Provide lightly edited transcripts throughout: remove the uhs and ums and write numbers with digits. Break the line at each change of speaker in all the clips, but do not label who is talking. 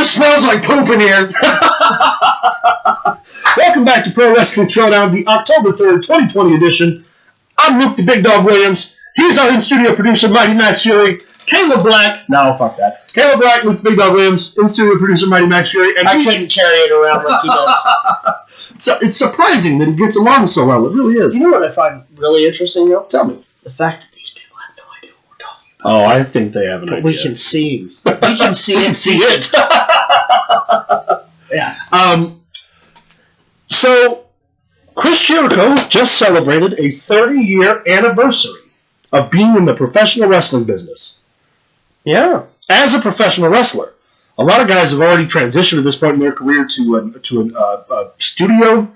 smells like poop in here. Welcome back to Pro Wrestling Throwdown, the October 3rd, 2020 edition. I'm Luke the Big Dog Williams. He's our in-studio producer, Mighty Max Fury. Caleb Black. No, fuck that. Caleb Black, Luke the Big Dog Williams, in-studio producer, Mighty Max Fury. And
I couldn't carry it around like he does.
So it's surprising that he gets along so well. It really is.
You know what I find really interesting, though?
Tell me.
The fact that these people have no idea what we're talking about.
Oh, I think they have an idea.
We can see him. We can see it.
See it.
Yeah.
So, Chris Jericho just celebrated a 30-year anniversary of being in the professional wrestling business.
Yeah.
As a professional wrestler, a lot of guys have already transitioned at this point in their career to a studio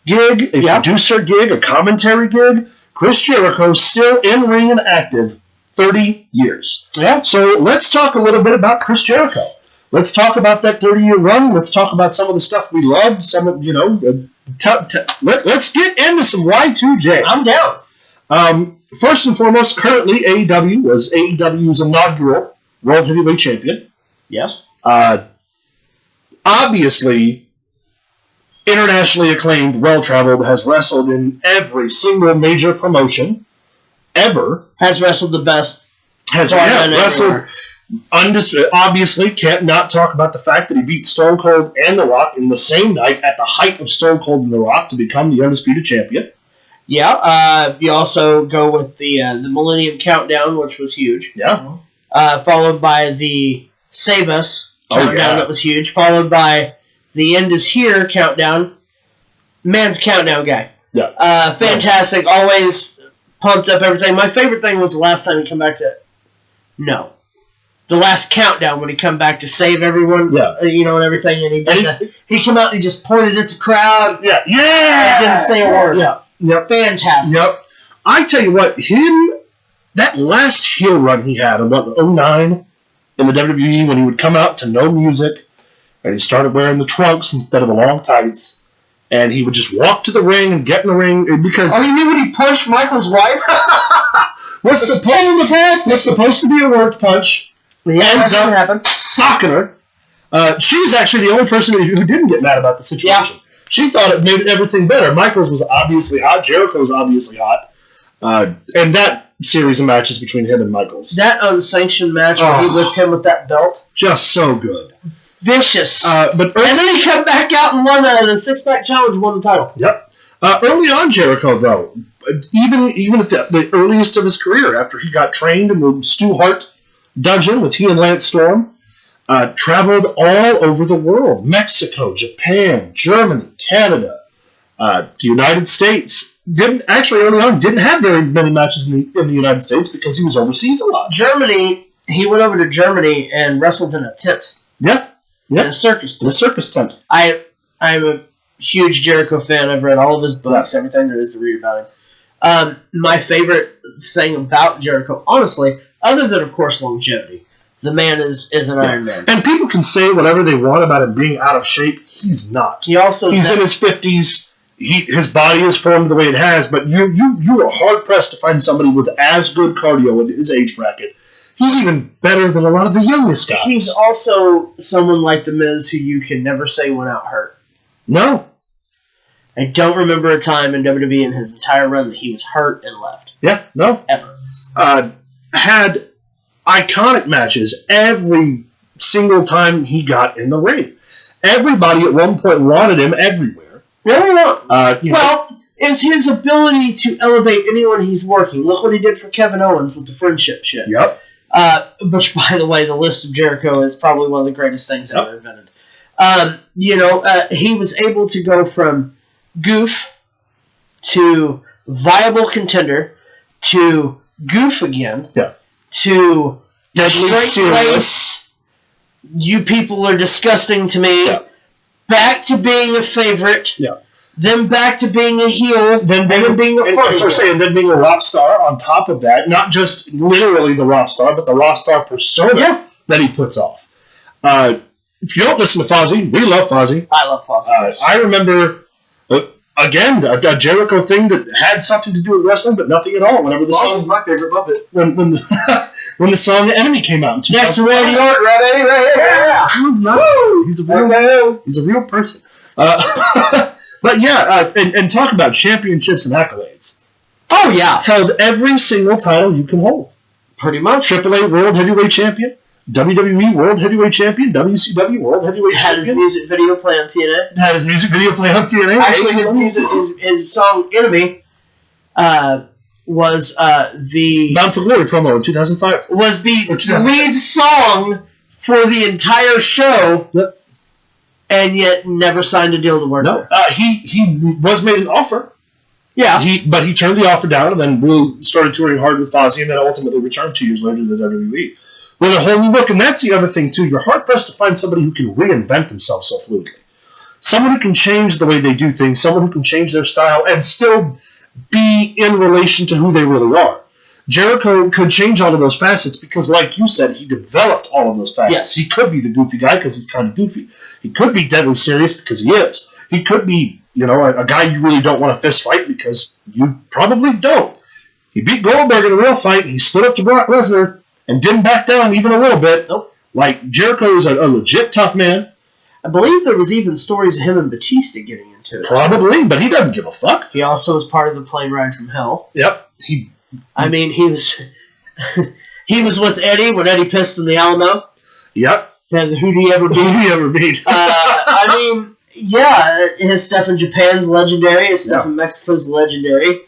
gig, a producer gig, a commentary gig. Chris Jericho still in ring and active 30 years.
Yeah.
So let's talk a little bit about Chris Jericho. Let's talk about that 30-year run. Let's talk about some of the stuff we loved. Some of, let's get into some Y2J.
I'm down.
First and foremost, currently AEW was AEW's inaugural World Heavyweight Champion.
Yes.
Obviously, internationally acclaimed, well-traveled, has wrestled in every single major promotion ever.
Has wrestled the best.
Has wrestled. Obviously, can't not talk about the fact that he beat Stone Cold and The Rock in the same night at the height of Stone Cold and The Rock to become the undisputed champion.
Yeah. You also go with the Millennium Countdown, which was huge.
Yeah.
Followed by the Save Us Countdown, that was huge. Followed by the End Is Here Countdown. Man's Countdown guy.
Yeah.
Fantastic. Always pumped up everything. My favorite thing was the last time he came back to... No. The last countdown when he come back to save everyone, and everything, and he did he came out and he just pointed at the crowd.
Yeah.
He didn't say a word.
Yeah. Yep.
Fantastic.
Yep. I tell you what, that last heel run he had in 2009 in the WWE when he would come out to no music and he started wearing the trunks instead of the long tights and he would just walk to the ring and get in the ring because...
Oh, you knew when he punched Michael's wife?
What's supposed to be a worked punch. He ends up socking her. She's actually the only person who didn't get mad about the situation. Yeah. She thought it made everything better. Michaels was obviously hot. Jericho was obviously hot. And that series of matches between him and Michaels.
That unsanctioned match where he whipped him with that belt.
Just so good.
Vicious.
And
then he come back out and won the six-pack challenge and won the title.
Yep. Early on, Jericho, though, even at the earliest of his career, after he got trained in the Stu Hart dungeon with he and Lance Storm, traveled all over the world. Mexico, Japan, Germany, Canada, the United States. Early on, didn't have very many matches in the United States because he was overseas a lot.
Germany, he went over to Germany and wrestled in a tent.
Yeah.
In a circus tent.
In a circus tent.
I'm a huge Jericho fan. I've read all of his books, everything there is to read about him. My favorite thing about Jericho, honestly, other than, of course, longevity, the man is an Iron Man.
And people can say whatever they want about him being out of shape. He's not. He's in his 50s. His body is formed the way it has, but you are hard-pressed to find somebody with as good cardio in his age bracket. He's even better than a lot of the youngest guys.
He's also someone like The Miz who you can never say went out hurt.
No.
I don't remember a time in WWE in his entire run that he was hurt and left.
Yeah, no.
Ever.
Had iconic matches every single time he got in the ring. Everybody at one point wanted him everywhere.
It's his ability to elevate anyone he's working. Look what he did for Kevin Owens with the friendship shit.
Yep.
Which, by the way, the list of Jericho is probably one of the greatest things ever invented. He was able to go from goof to viable contender to goof again to straight lace. You people are disgusting to me. Yeah. Back to being a favorite. Yeah. Then back to being a heel. Then being a funny.
Then being a rock star on top of that. Not just literally the rock star, but the rock star persona that he puts off. If you don't listen to Fozzy, we love Fozzy.
I love Fozzy.
I remember, again, a Jericho thing that had something to do with wrestling, but nothing at all. Whenever the song,
my favorite Muppet.
When the song "Enemy" came out.
Next to Randy Orton, right?
Yeah. RKO. He's a real person. But yeah, and talk about championships and accolades.
Oh yeah,
held every single title you can hold.
Pretty much.
AAA World Heavyweight Champion, WWE World Heavyweight Champion, WCW World Heavyweight Champion.
Had his music video play on TNA. Actually, his song "Enemy" was the
Bound for Glory promo in 2005.
Was the lead song for the entire show.
Yep.
And yet never signed a deal to work there.
He was made an offer.
Yeah.
But he turned the offer down and then really started touring hard with Fozzy and then ultimately returned 2 years later to the WWE. With a whole new look. And that's the other thing, too. You're hard-pressed to find somebody who can reinvent themselves so fluidly. Someone who can change the way they do things, someone who can change their style and still be in relation to who they really are. Jericho could change all of those facets because, like you said, he developed all of those facets.
Yes.
He could be the goofy guy because he's kind of goofy. He could be deadly serious because he is. He could be, a guy you really don't want to fist fight because you probably don't. He beat Goldberg in a real fight. He stood up to Brock Lesnar and didn't back down even a little bit.
Nope.
Like, Jericho is a legit tough man.
I believe there was even stories of him and Batista getting into it.
Probably, but he doesn't give a fuck.
He also was part of the plane ride from hell.
Yep.
He was he was with Eddie when Eddie pissed in the Alamo.
Yep.
And who'd he ever beat? Yeah, his stuff in Japan's legendary. His stuff in Mexico's legendary.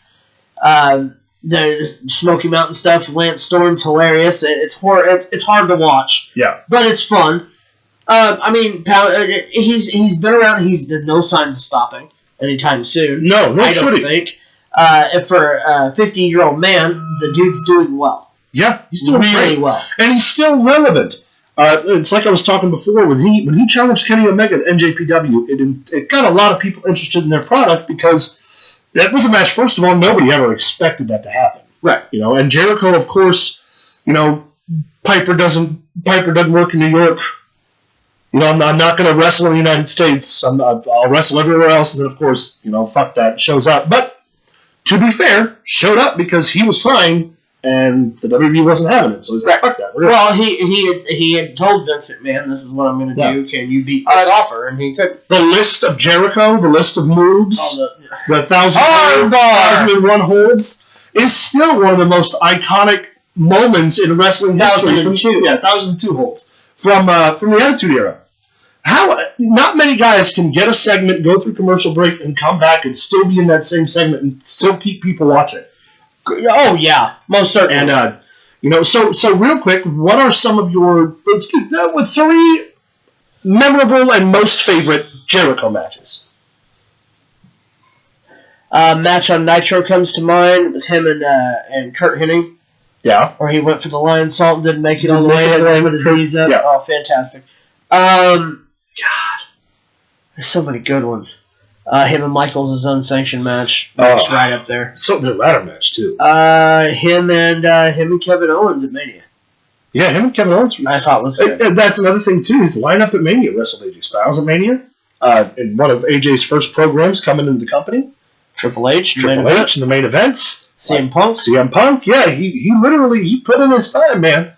The Smoky Mountain stuff, Lance Storm's hilarious. It's hard to watch.
Yeah.
But it's fun. He's been around. He's no signs of stopping anytime soon.
No,
I don't think. For a 50-year-old man, the dude's doing well.
Yeah, he's doing
really well.
And he's still relevant. It's like I was talking before, when he challenged Kenny Omega at NJPW, it got a lot of people interested in their product because that was a match, first of all, nobody ever expected that to happen.
Right.
And Jericho, of course, Piper doesn't work in New York. I'm not going to wrestle in the United States. I'll wrestle everywhere else, and then, of course, fuck that, shows up. But to be fair, showed up because he was trying, and the WWE wasn't having it. So he's like, fuck that.
Well, he had told Vince McMahon, this is what I'm going to do. Can you beat this offer? And he couldn't.
The list of Jericho, the list of moves, the 1,001 holds, is still one of the most iconic moments in wrestling history. 1,002 holds from the Attitude Era. Not many guys can get a segment, go through commercial break, and come back and still be in that same segment and still keep people watching.
Oh yeah, most certainly.
And so real quick, what are some of your with 3 memorable and most favorite Jericho matches?
Match on Nitro comes to mind. It was him and Kurt Hennig.
Yeah.
Where he went for the lion salt and didn't make it all the way. And put his knees up.
Yeah.
Oh, fantastic. God, there's so many good ones. Him and Michaels' unsanctioned match. Right up there.
So their ladder match too.
Him and Kevin Owens at Mania.
Yeah, him and Kevin Owens.
I thought was good.
That's another thing too. His lineup at Mania wrestled AJ Styles at Mania. In one of AJ's first programs coming into the company.
Triple H
in the main events.
CM
Punk. Yeah, he literally put in his time, man.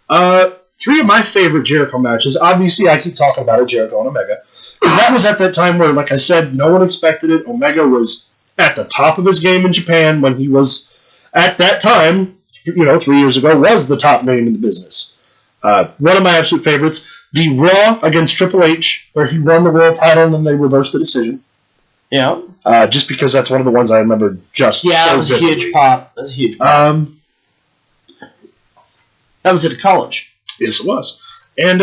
Yeah. 3 of my favorite Jericho matches, obviously I keep talking about it, Jericho and Omega. That was at that time where, like I said, no one expected it. Omega was at the top of his game in Japan when he was, at that time, 3 years ago, was the top name in the business. One of my absolute favorites, the Raw against Triple H, where he won the world title and then they reversed the decision.
Yeah.
Just because that's one of the ones I remember just so
it was a huge pop. That was at a college.
Yes, it was. And,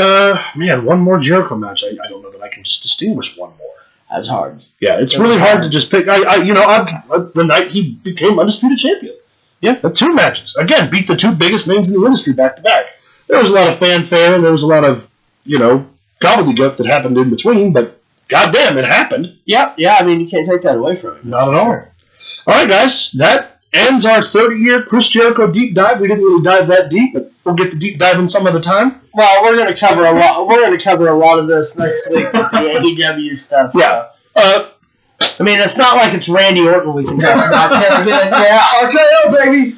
one more Jericho match. I don't know that I can just distinguish one more.
That's hard.
Yeah, it's really hard to just pick. The night he became Undisputed Champion. Yeah, the 2 matches. Again, beat the 2 biggest names in the industry back to back. There was a lot of fanfare, and there was a lot of, gobbledygook that happened in between, but goddamn, it happened.
Yeah, you can't take that away from him.
Not at all. All right, guys, that ends our 30-year Chris Jericho deep dive. We didn't really dive that deep, but we'll get to deep diving some other time.
Well, we're going to cover a lot. We're going to cover a lot of this next week with the AEW stuff.
Yeah.
It's not like it's Randy Orton we can talk about.
RKO, baby.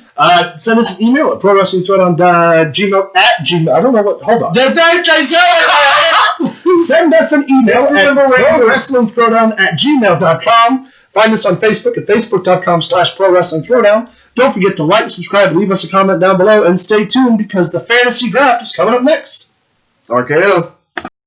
Send us an email at prowrestlingthread on Gmail. I don't know what. Hold on. Send us an email at ProWrestlingThrowdown@gmail.com. Find us on Facebook at Facebook.com/ProWrestlingThrowdown. Don't forget to like, subscribe, and leave us a comment down below. And stay tuned because the fantasy draft is coming up next.
RKO.